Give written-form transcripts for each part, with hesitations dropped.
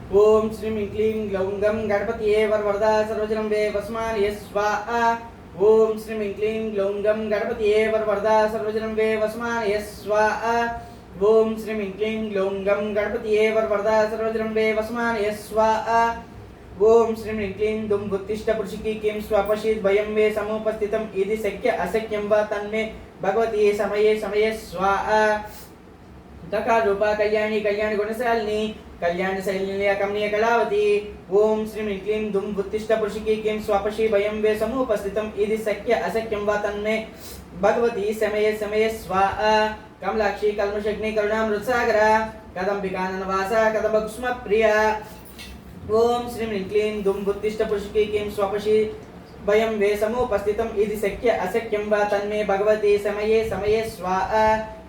ओम श्रीं क्लीं ग्लौं गं गणपतये वरवरदा सर्वजनं वे वस्मान् स्वाहा। ओम श्रीं क्लीं ग्लौं गं गणपतये वरवरदा सर्वजनं वे वस्मान् स्वाहा। ओम श्रीं क्लीं ग्लौं गं गणपतये वरवरदा सर्वजनं वे वस्मान् स्वाहा। ओम श्रीं क्लीं दुं बुद्धिष्ट पुरुषिकी किं स्वपशित् भयं वे समुपस्थितम् इति शक्य अशक्यं वा तन्मे भगवती समये समये स्वाहा। तका रूपा कल्याणी कल्याण गुणशालिनी कल्याण शैलिन्या कमनीय कलावती। ओम श्रीं क्लीं दुं बुद्धिष्ट पुरुषिकी किं स्वपशि भयं वे समुपस्थितम् इति शक्य अशक्यं वा तन्मे भगवती समये समये स्वाहा। कमलाक्षी कल्मषग्नि करुणामृतसागरा कदम्बिकाननवासा कदम्बकुसुम प्रिया। ओम श्रीं क्लीं दुं बुद्धिष्ट पुरुषिकी किं स्वपशि भयं वे समुपस्थितम् इति शक्य अशक्यं वा तन्मे भगवती समये समये स्वाहा।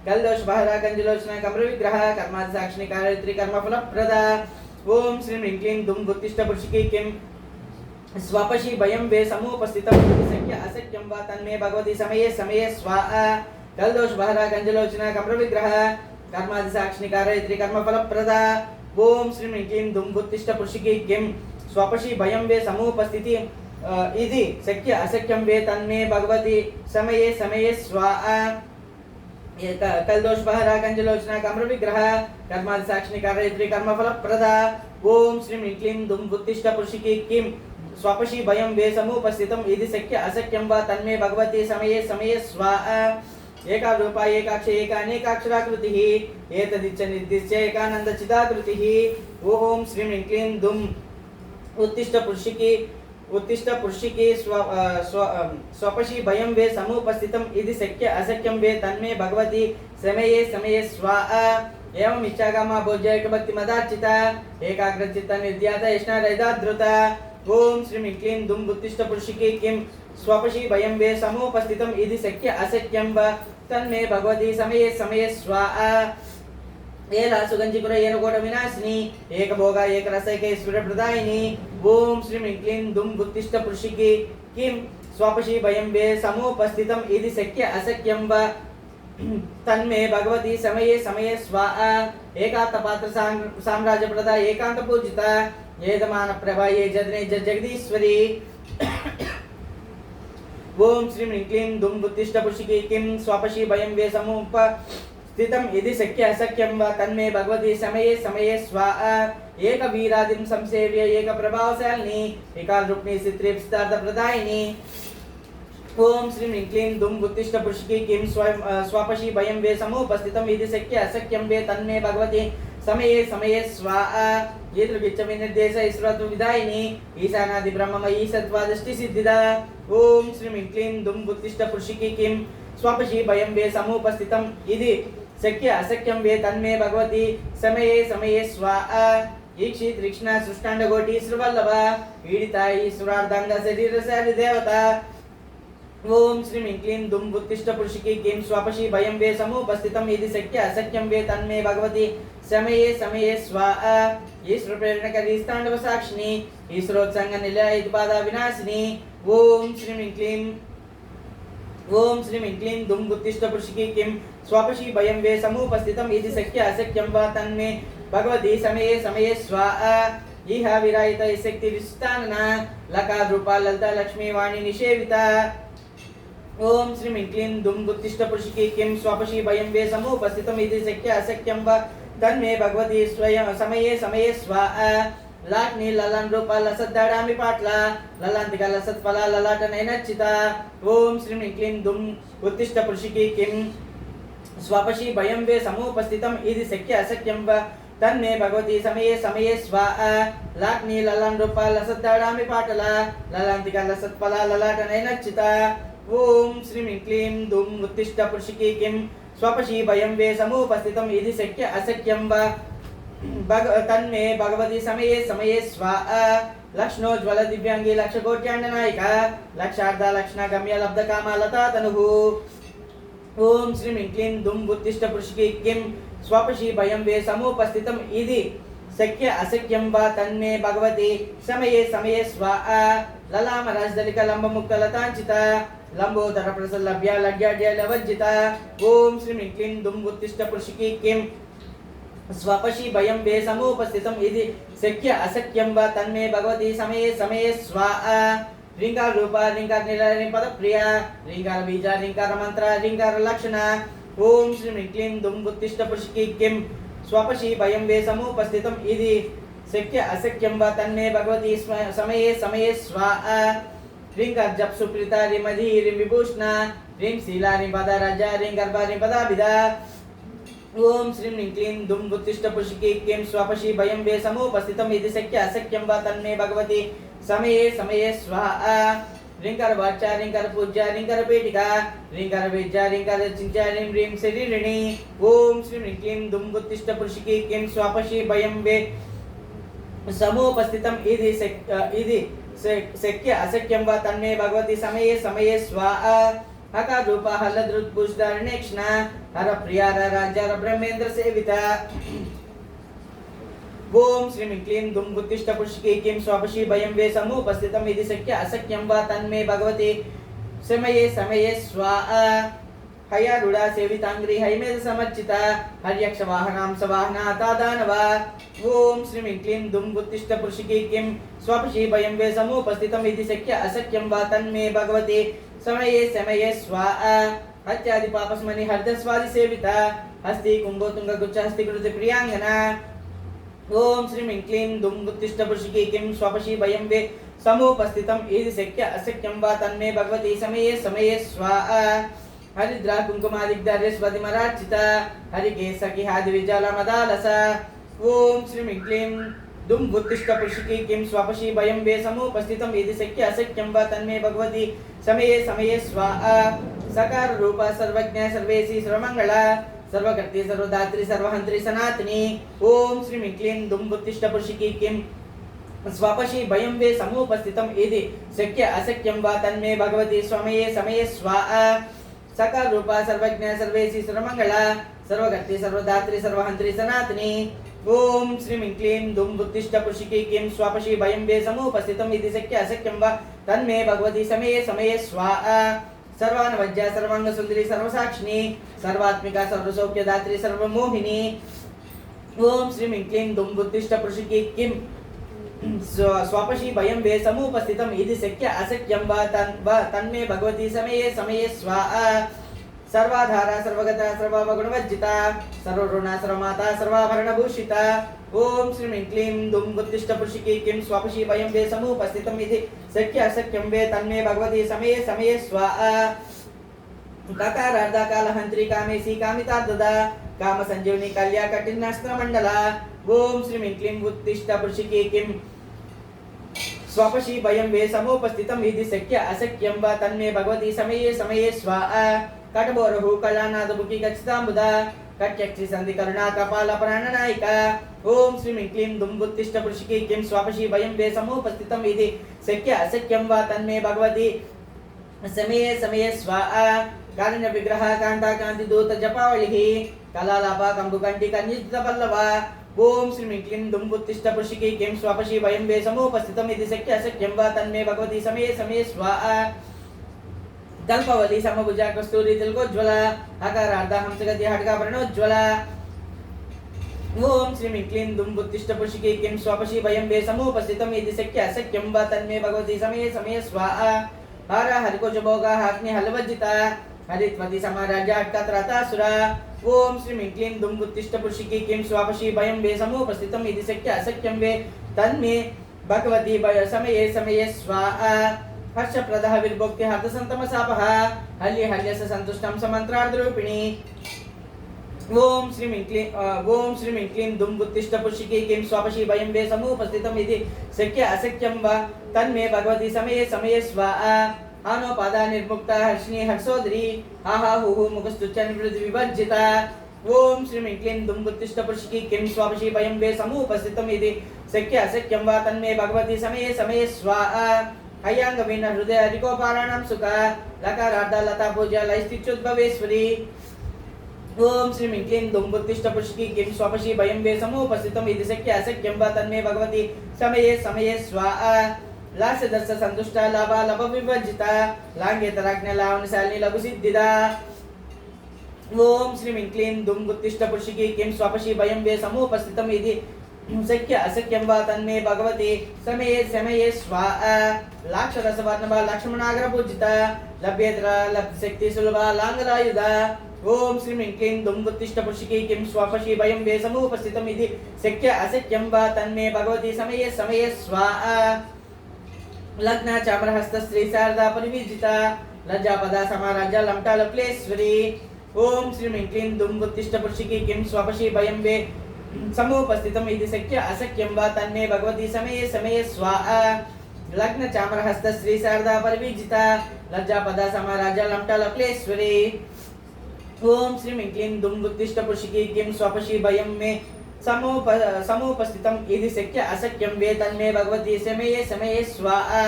कलदोष बहरा कंजलोचना कमर विग्रह कर्मादि साक्षिणी कार्यत्री कर्म फलप्रदा। ओम श्रीं क्लीं दुं बुद्धिष्ट पुरुषिकी किं स्वपशि भयं वे समुपस्थितम् इति शक्य अशक्यं वा तन्मे भगवती समये समये स्वाहा। कलदोष बहरा कंजलोचना कमर विग्रह कर्मादि साक्षिणी कार्यत्री कर्म फलप्रदा। ओम श्रीं क्लीं दुं बुद्धिष्ट पुरुषिकी किं स्वपशि भयं वे समुपस्थिति इति शक्य अशक्यं वे तन्मे भगवती समये समये स्वाहा। कलदोष बहरा कंजलोचना कमर विग्रह कर्मादि साक्षिणी कार्यत्री कर्म फलप्रदा। ओम श्रीं क्लीं दुं बुद्धिष्ट पुरुषिकी किं स्वपशि भयं वे समुपस्थितम् इति शक्य अशक्यं वा तन्मे भगवती समये समये स्वाहा। एका रूपा एकाक्ष एकानेकाक्षराकृतिः एतदिच्च निर्दिश्य एकानंद चिदाकृतिः। ओम श्रीं क्लीं दुं उत्तिष्ठ पुरुषिकी स्वपशि भयं वे समुपस्थितम् इति शक्य अशक्यं वे तन्मे भगवती समये समये स्वाहा। एवं इच्छाकामा भोज्यैक भक्ति मदार्चिता एकाग्रचित्ता निर्ध्याता यष्णारहिताधृता। ओम श्रीं क्लीं दुं बुद्धिष्ट पुरुषिकी किं स्वपशि भयं वे समुपस्थितम् इति शक्य अशक्यं वा तन्मे भगवती समये समये स्वाहा। एला सुगंधिकुर येनकोट विनाशिनी एक भोगा एक रसैकेश्वर प्रदायिनी। ओम श्रीं क्लीं दुं बुद्धिष्ट पुरुषिकी किं स्वपशि भयं वे समुपस्थितम् इति शक्य अशक्यं वा तन्मे भगवती समये समये स्वाहा। एकांत पात्र साम्राज्य प्रदा एकांत पूजिता येदमान प्रभा ये जदने जगदीश्वरी। ओम श्रीं क्लीं दुं बुद्धिष्ट पुरुषिकी किं स्वपशि भयं वे समुपस्थितम् इति शक्य अशक्यं वा तन्मे भगवती समये समये स्वाहा। एक वीरादिं संसेव्य एक प्रभावशालिनी एकाल रूपिणी सिद्धिर्सिद्धार्थ प्रदायिनी। ओम श्रीं क्लीं दुं बुद्धिष्ट पुरुषिकी किं स्वपशि भयं वे समुपस्थितम् इति शक्य अशक्यं वे तन्मे भगवती समये समये स्वाहा। येतृविच्च विनिर्देश ईश्वरत्व विदायिनी ईशानादि ब्रह्ममयी सत्त्वादृष्टि सिद्धिदा। ओम श्रीं क्लीं दुं बुद्धिष्ट पुरुषिकी किं स्वपशि भयं वे समुपस्थितम् इति शक्य अशक्यं वे तन्मे भगवती समये समये स्वाहा। ईक्षि तृष्णा सृष्टांडकोटि श्रीवल्लभा पीडिता ईश्वरार्धांग शरीरशाली देवता। ओम श्रीं क्लीं दुं बुद्धिष्ट पुरुषिकी किं स्वपशि भयं वे समुपस्थितम् इति शक्य अशक्यं वे तन्मे भगवती समये समये स्वाहा। ईश्वर प्रेरणकरी तांडव साक्षिणी ईश्वरोत्संग निलय बाधा विनाशिनी। ओम श्रीं क्लीं दुं बुद्धिष्ट पुरुषिकी किं स्वपशि भयं वे समुपस्थितम् इति शक्य अशक्यं वा तन्मे भगवती समये समये स्वाहा। इह विरायित शक्ति विस्तानना लकार रूपा ललिता लक्ष्मी वाणी निषेविता। ओम श्रीं क्लीं दुं बुद्धिष्ट पुरुषिकी किं स्वपशि भयं वे समुपस्थितम् इति शक्य अशक्यं वा तन्मे भगवती स्वयं समये समये स्वाहा। लाक्नी ललन रूपा लसत दाडामि पाटला ललांतिका लसत फला ललाट नैनच्चिता। ओम श्रीं क्लीं दुं बुद्धिष्ट पुरुषिकी किं स्वपशि भयं वे समुपस्थितम् इति शक्य अशक्यं वा तन्मे भगवती समये समये स्वाहा। लाक्नी ललन रूपा लसत दाडामि पाटला ललांतिका लसत फला ललाट नैनच्चिता। ओम श्रीं क्लीं दुं बुद्धिष्ट पुरुषिकी किं स्वपशि भयं वे समुपस्थितम् इति शक्य अशक्यं वा तन्मे भगवती समये समये स्वाहा। लक्ष्णोज्वल दिव्यांगी लक्षकोट्यांडनायिका लक्षार्धा लक्षण गम्य लब्ध कामा लता तनुः। ओम श्रीं क्लीं दुं बुद्धिष्ट पुरुषिकी किं स्वपशि भयं वे समुपस्थितम् इति शक्य अशक्यं वा तन्मे भगवती समये समये स्वाहा। ललाम राजदलिका लंब मुक्त लतांचिता लंबोदर प्रसल्लभ्य लज्जाड्य लवज्जिता। ओम श्रीं क्लीं दुं बुद्धिष्ट पुरुषिकी किं स्वपशी भयं वे समुपस्थितम् इति शक्य अशक्यं वा तन्मे भगवती समये समये स्वाहा ह्रींकार रूपा ह्रींकार निलय पद प्रिया ह्रींकार बीजा ह्रींकार मंत्र ह्रींकार लक्षण ओम श्री ह्रीं क्लीं दुम उत्तिष्ठ पुष्की किं स्वपशी भयं वे समुपस्थितम् इति शक्य अशक्यं वा तन्मे भगवती समये समये स्वाहा ह्रींकार जप सुप्रीता ह्रीं मधी ह्रीं विभूषणा ह्रीं शीला ह्रीं पदा राजा ह्रीं गर्भा ह्रीं पदा विदा ओम श्री ह्रीं क्लीं दुम उत्तिष्ठ पुष्की किं स्वपशी भयं वे समुपस्थितम् इति शक्य अशक्यं वा तन्मे भगवती समये समये स्वाहा ह्रींकार वाचा ह्रींकार पूज्या ह्रींकार पेटिका ह्रींकार वेज्या ह्रींकार चिंचा ह्रीं ह्रीं शरीरिणी ओम श्री ह्रीं क्लीं दुम उत्तिष्ठ पुष्की किं स्वपशी भयं वे समुपस्थितम् इति शक्य अशक्यं वा तन्मे भगवती समये समये स्वाहा हकार रूपा हलद्रुतपुष्धारणेक्षण हर प्रिया राज्य ब्रह्मेंद्र सेविता ओम श्री ह्रीं क्लीं दुम उत्तिष्ठ पुष्की किं स्वपशी भयं वे समुपस्थितम् इति शक्य अशक्यं वा तन्मे भगवती समये समये स्वाहा हयारूढ़ा सेवितांग्री हयमेध समर्चिता हर्यक्ष वाहनां सवाहना तादानवा ओम श्री ह्रीं क्लीं दुम उत्तिष्ठ पुष्की किं स्वपशी भयं वे समुपस्थितम् इति शक्य अशक्यं वा तन्मे भगवती समये समये स्वाहा हत्यादि पापस्मनि हर्दस्वादि सेविता हस्ति कुंभोतुंग गुच्छ हस्ति कृति प्रियांगना ओम श्री ह्रीं क्लीं दुम उत्तिष्ठ पुष्की किं स्वपशी भयं वे समुपस्थितम् इति शक्य अशक्यं वा तन्मे भगवती समये समये स्वाहा हरिद्रा कुंकुमादिग्धार्य स्वतिमरार्चिता हरिकेशकी हादि विजाला मदालसा ओम श्री ह्रीं क्लीं दुम उत्तिष्ठ पुष्की किं स्वपशी भयं वे समुपस्थितम् इति शक्य अशक्यं वा तन्मे भगवती समये समये स्वाहा सकार रूपा सर्वज्ञ सर्वेशी सर्वमंगला सर्वकर्त्री सर्वदात्री सर्वहंत्री सनातनी ओम श्री ह्रीं क्लीं दुम उत्तिष्ठ पुष्की किं स्वपशी भयं वे समुपस्थितम् इति शक्य अशक्यं वा तन्मे भगवती समये समये स्वाहा सकार रूपा सर्वज्ञ सर्वेशी सर्वमंगला सर्वकर्त्री सर्वदात्री सर्वहंत्री सनातनी ओम श्री ह्रीं क्लीं दुम उत्तिष्ठ पुष्की किं स्वपशी भयं वे समुपस्थितम् इति शक्य अशक्यं वा तन्मे भगवती समये समये स्वाहा सर्वानवज्या सर्वांग सुंदरी सर्वसाक्षिणी सर्वात्मिका सर्वसौख्यदात्री सर्वमोहिनी ओम श्री ह्रीं क्लीं दुम उत्तिष्ठ पुष्की किं स्वपशी भयं वे समुपस्थितम् इति शक्य अशक्यं वा तन्मे भगवती समये समये स्वाहा सर्वाधारा सर्वगता सर्वगुणवर्जिता सर्वऋणा सर्वमाता सर्वाभरणभूषिता ओम श्री ह्रीं क्लीं दुम उत्तिष्ठ पुष्की किं स्वपशी भयं वे समुपस्थितम् इति शक्य अशक्यं वे तन्मे भगवती समये समये स्वाहा काकारार्धा कालहंत्री कामेशी कामितार्ददा काम संजीवनी कल्या कठिनास्त्र मंडला ओम श्री ह्रीं क्लीं उत्तिष्ठ पुष्की किं स्वपशी भयं वे समुपस्थितम् इति शक्य अशक्यं वा तन्मे भगवती समये समये स्वाहा कटबोरहु कलानादबुकी गच्छतांबुदा कट्यक्षि संधि करुणा कपाल प्राणनायिका ओम श्री ह्रीं क्लीं दुम उत्तिष्ठ पुष्की किं स्वपशी भयं वे समुपस्थितम् इति शक्य अशक्यं वा तन्मे भगवती समये समये स्वाहा कारुण्य विग्रह कांता कांति दूत जपावलिः कलालापा कंबुकंटी कन्यित पल्लवा ओम श्री ह्रीं क्लीं दुम उत्तिष्ठ पुष्की किं स्वपशी भयं वे समुपस्थितम् इति शक्य अशक्यं वा तन्मे भगवती समये समये स्वाहा दल्पवली समभुजा कस्तूरी तिलकोज्ज्वला हकारार्धा हंसगति हटकाभरणोज्ज्वला ओम श्री ह्रीं क्लीं दुम उत्तिष्ठ पुष्की किं स्वपशी भयं वे समुपस्थितम् इति शक्य अशक्यं वा तन्मे भगवती समये समये स्वाहा हार हरिकोशभोगा हाग्नि हलवज्जिता हरित्वती समाराज्य हटकात्रातासुरा ओम श्री ह्रीं क्लीं दुम उत्तिष्ठ पुष्की किं स्वपशी भयं वे समुपस्थितम् इति शक्य अशक्यं वे तन्मे भगवती समये समये स्वाहा हर्षप्रदः विर्भोक्ति हर्षसंतमसापः हल्य हल्यस संतुष्टं समन्त्रार्धरूपिणी ओम श्री ह्रीं क्लीं दुम उत्तिष्ठ पुष्की किं स्वपशी भयं वे समुपस्थितम् इति शक्य अशक्यं वा तन्मे भगवती समये समये स्वाहा आनो पादा निर्मुक्ता हर्षिणी हर्षोदरी हाहा हुहु मुखस्तुच्च निवृत्ति विवर्जिता ओम श्री ह्रीं क्लीं दुम उत्तिष्ठ पुष्की किं स्वपशी भयं वे समुपस्थितम् इति शक्य अशक्यं वा तन्मे भगवती समये समये स्वाहा हयांग विन हृदय हरिकोपाराणां सुखा लकारार्धा लता पूजा लैस्तिच्युद्भवेश्वरी ओम श्री ह्रीं क्लीं दुम उत्तिष्ठ पुष्की किं स्वपशी भयं वे समुपस्थितम् इति शक्य अशक्यं वा तन्मे भगवती समये समये स्वाहा लास्य दर्श संतुष्टा लाभा लभ विवर्जिता लांगेतराज्ञ लावणशालिनी लघु सिद्धिदा ओम श्रीं क्लीं दुम उत्तिष्ठ पुरुषिकी किं स्वपशी भयं वे समुपस्थितम् इति शक्य अशक्यं वा तन्मे भगवती समये समये स्वाहा लाक्षरसवर्णवा लक्ष्मणाग्र पूजिता लभ्येतर लब्धशक्ति सुलभा लाङ्गलायुधा ओम श्रीं क्लीं दुम उत्तिष्ठ पुरुषिकी किं स्वपशी भयं वे समुपस्थितम् इति शक्य अशक्यं वा तन्मे भगवती समये समये स्वाहा लग्न चामरहस्त श्री शारदा परिविजिता लज्जापदा समाराज्य लमटा लक्लेश्वरी ओम श्रीं क्लीं दुम उत्तिष्ठ पुरुषिकी किं स्वपशी भयं वे समुपस्थितम् इति शक्य अशक्यं वा तन्मे भगवती समये समये स्वाहा लग्न चामरहस्त श्री शारदा परिविजिता लज्जापदा समाराज्य लमटा लक्लेश्वरी ओम श्रीं क्लीं दुम उत्तिष्ठ पुरुषिकी किं स्वपशी भयं मे समुपस्थितम् इति शक्य अशक्यं वे तन्मे भगवती समये समये स्वाहा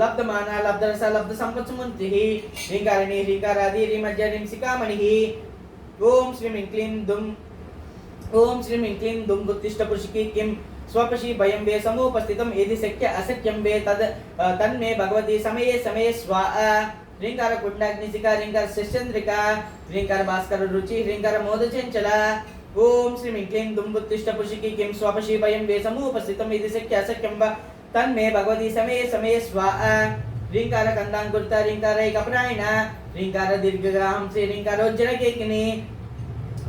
लब्धमाना लब्धरस लब्धसम्पत्समुन्तिः ह्रीङ्कारिणी ह्रीङ्कारादि ह्रीमज्ज ह्रींसिकामणिः ओम श्रीं क्लीं दुम उत्तिष्ठ पुरुषिकी किं स्वपशी भयं वे समुपस्थितम् इति शक्य अशक्यं वे तन्मे भगवती समये समये स्वाहा ह्रींकार कुंडाग्निशिखा ह्रींकार शशचंद्रिका ह्रींकार भास्कर रुचि ह्रींकार मोदचंचला ओम श्रीं क्लीं दुम उत्तिष्ठ पुरुषिकी किं स्वपशी भयं वे समुपस्थितम् इति शक्य अशक्यं वा तन्मे भगवती समये समये स्वाहा ह्रींकार कंदांकुरिता ह्रींकार एकपरायणा ह्रींकार दीर्घगांसी ह्रींकारोज्जनकेकिनी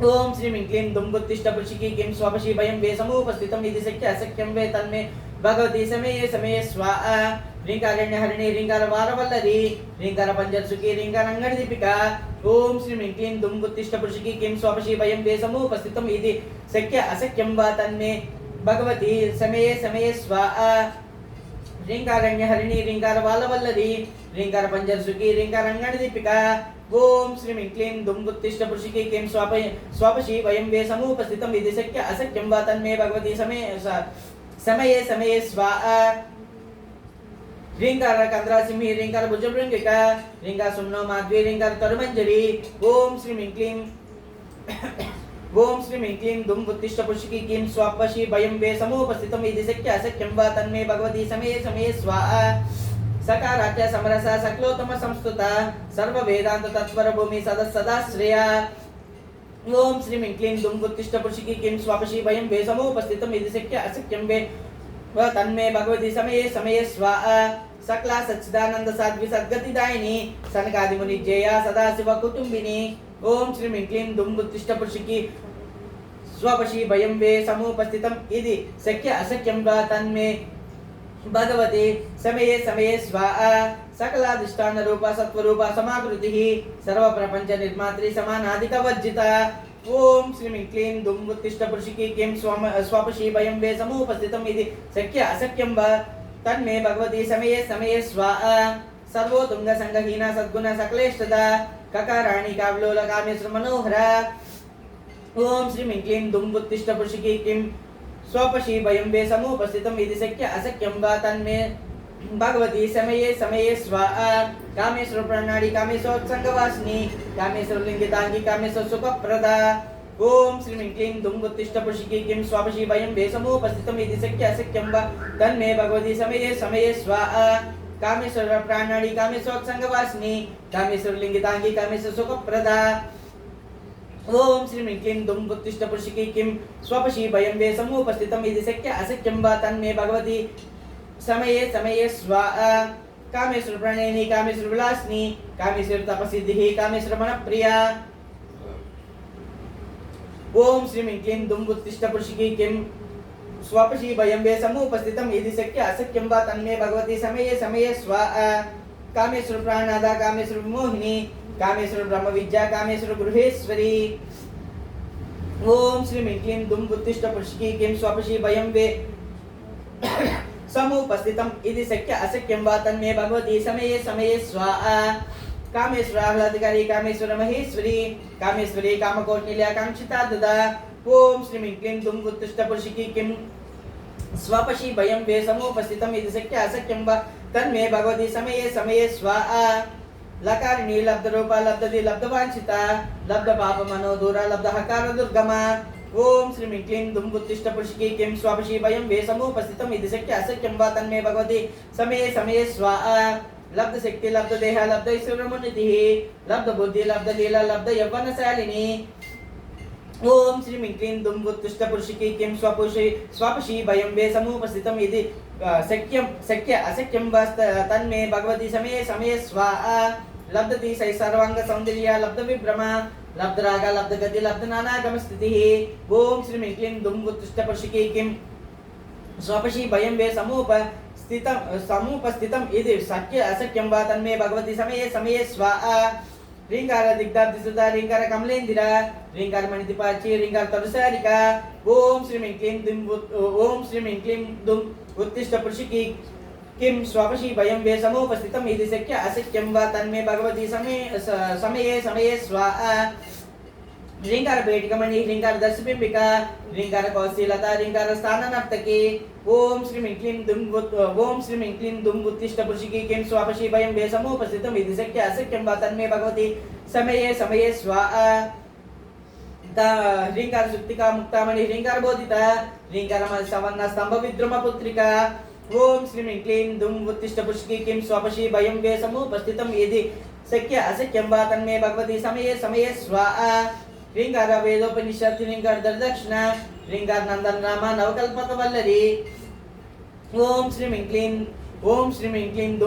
ओम श्रीं क्लीं दुम उत्तिष्ठ पुरुषिकी किं स्वपशी भयं वे समुपस्थितम् इति शक्य अशक्यं वे तन्मे भगवती समये समये स्वाहा ह्रींकारण्य हरिणी ह्रींकार वारवल्लरी ह्रींकार पंजरसुखी ह्रींकार अंगणदीपिका ओम श्रीं क्लीं दुम उत्तिष्ठ पुरुषिकी किं स्वपशी भयं वे समुपस्थितम् इति शक्य अशक्यं वा तन्मे भगवती समये समये स्वाहा ह्रींकारण्य हरिणी ह्रींकार वालवल्लरी ह्रींकार पंजरसुखी ह्रींकार अंगणदीपिका ओम श्रीं क्लीं दुम उत्तिष्ठ पुरुषिकी किं स्वपशी भयं वे समुपस्थितम् इति शक्य अशक्यं वा तन्मे भगवती समये समये स्वाहा ह्रींकार कंद्रासिंही ह्रींकार भुजभृंगिका ह्रींकार सुम्नो माध्वी ह्रींकार तरुमंजरी ओम श्रीं क्लीं दुम उत्तिष्ठ पुरुषिकी किं स्वपशी भयं वे समुपस्थितम् इति शक्य अशक्यं वा तन्मे भगवती समये समये स्वाहा सकाराख्य समरसा सकलोत्तम संस्तुता सर्व वेदांत तत्पर भूमि सदाश्रया ओम श्रीं क्लीं दुम उत्तिष्ठ पुरुषिकी किं स्वपशी भयं वे समुपस्थितम् इति शक्य अशक्यं वे तन्मे भगवती समये समये स्वाहा सकला सच्चिदानंद साध्वी सद्गतिदायिनी सनकादि मुनि जया सदाशिव कुटुंबिनी ओम श्रीं क्लीं दुम उत्तिष्ठ पुरुषिकी स्वपशी भयं वे समुपस्थितम् इति शक्य अशक्यं वा तन्मे भगवती समये समये स्वाहा सकलाधिष्ठान रूपा सत्वरूपा समाकृतिः सर्व प्रपंच निर्मात्री समानाधिकवर्जिता ओम श्रीं क्लीं दुम उत्तिष्ठ पुरुषिकी किं स्वपशी भयं वे समुपस्थितम् इति शक्य अशक्यं वा तन्मे भगवती समये समये स्वाहा सर्वोतुंग संगहीना सद्गुण सकलेष्टदा ककाराणि कावलोल कामेश्वर मनोहरा ओम श्रीं क्लीं दुम उत्तिष्ठ पुरुषिकी किं स्वपशी भयं वे समुपस्थितम् इति शक्य अशक्यं वा तन्मे भगवती समये समये स्वाहा कामेश्वर प्रणाली कामेश्वरोत्संगवासिनी कामेश्वर लिंगितांगी कामेश्वर सुखप्रदा ओम श्रीं क्लीं दुम उत्तिष्ठ पुरुषिकी किं स्वपशी भयं वे समुपस्थितम् इति शक्य अशक्यं वा तन्मे भगवती समये समये स्वाहा कामेश्वर प्राणाली कामेश्वरोत्संगवासिनी कामेश्वर लिंगितांगी कामेश्वर सुखप्रदा ओम श्रीं क्लीं दुम उत्तिष्ठ पुरुषिकी किं स्वपशी भयं वे समुपस्थितम् इति शक्य अशक्यं वा तन्मे भगवती समये समये स्वाहा कामेश्वर प्रणयिनी कामेश्वर विलासिनी कामेश्वर तपसिद्धिः कामेश्वर मनप्रिया ओम श्रीं क्लीं दुम उत्तिष्ठ पुरुषिकी किं स्वपशी भयं वे समुपस्थितम् इति शक्य अशक्यं वा तन्मे भगवती समये समये स्वाहा कामेश्वर प्राणादा कामेश्वर मोहिनी कामेश्वर ब्रह्म विद्या कामेश्वर गृहेश्वरी ओम श्रीं क्लीं दुम उत्तिष्ठ पुरुषिकी किं स्वपशी भयं वे समुपस्थितम् इति शक्य अशक्यं वा तन्मे भगवती समये समये स्वाहा कामेश्वर आह्लादकारी कामेश्वर महेश्वरी कामेश्वरी कामकोटिल्या कांक्षिता ददा ओम श्रीं क्लीं दुम उत्तिष्ठ पुरुषिकी किं स्वपशी भयं वे समुपस्थितम् इति शक्य अशक्यं वा तन्मे भगवती समये समये स्वाहा लकारिणी लब्ध रूपा लब्धति लब्धवांछिता लब्ध पाप मनोदूरा लब्ध हकार दुर्गमा ओम श्रीं क्लीं दुम उत्तिष्ठ पुरुषिकी किं स्वपशी भयं वे समुपस्थितम् इति शक्य अशक्यं वा तन्मे भगवती समये समये स्वाहा लब्ध शक्ति लब्ध देह लब्ध ऐश्वर्यमुन्नतिः लब्ध बुद्धि लब्ध लीला लब्ध यौवनशालिनी ओम श्री क्लीं दुम उत्तिष्ठ पुरुषिकी किं स्वपशी भयं वे समुपस्थितम् इति शक्य अशक्यं वा तन्मे भगवती समये समये स्वाहा लब्धति सै सर्वांग सौंदर्य लब्ध विभ्रम लब्ध राग लब्ध गति लब्ध नानागम स्थितिः ओम श्री क्लीं दुम उत्तिष्ठ पुरुषिकी किं स्वपशी भयं वे समुपस्थितम् इति शक्य अशक्यं वा तन्मे भगवती समये समये स्वाहा रींकार दिग्धाब्धि सुधा रींकार कमलेंदिरा रींकार मणिदिपाची रींकार तरुसारिका ओम श्री क्लीं दुम उत्तिष्ठ पुरुषिकी किं स्वपशी भयं वे समुपस्थितम् इति शक्य अशक्यं वा तन्मे भगवती समये समये स्वाहा रींकार पेटिकमणि रींकार दर्शबिंबिका रींकार कौशीलता रींकार स्थाननर्तकी ओम श्री क्लीं दुम उत्तिष्ठ पुरुषिकी किं स्वपशी भयं वे समुपस्थितम् इति शक्य अशक्यं वा तन्मे भगवती समये समये स्वाहा ह्रींकार सुप्तिका मुक्तामणि ह्रींकार बोधिता ह्रींकार सवर्ण स्तंभ विद्रुम पुत्रिका ओम श्री क्लीं दुम उत्तिष्ठ पुरुषिकी किं स्वपशी भयं वे समुपस्थितम् इति शक्य अशक्यं वा तन्मे भगवती समये समये स्वाहा ह्रींकार वेदोपनिषत् ह्रींकार दर्दक्षिणा ह्रींकार नंदन राम नवकल्पकवल्लरी ओम श्री क्लीं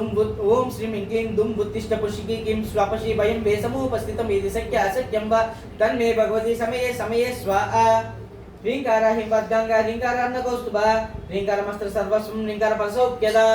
दुम उत्तिष्ठ पुरुषिकी किं स्वपशी भयं वे समुपस्थितम् इति शक्य अशक्यं वा तन्मे भगवती समये समये स्वाहा ह्रींकार हिमवद्गंगा ह्रींकार अन्नकौस्तुभा ह्रींकार मस्त्र सर्वस्वं ह्रींकार परसौख्यदा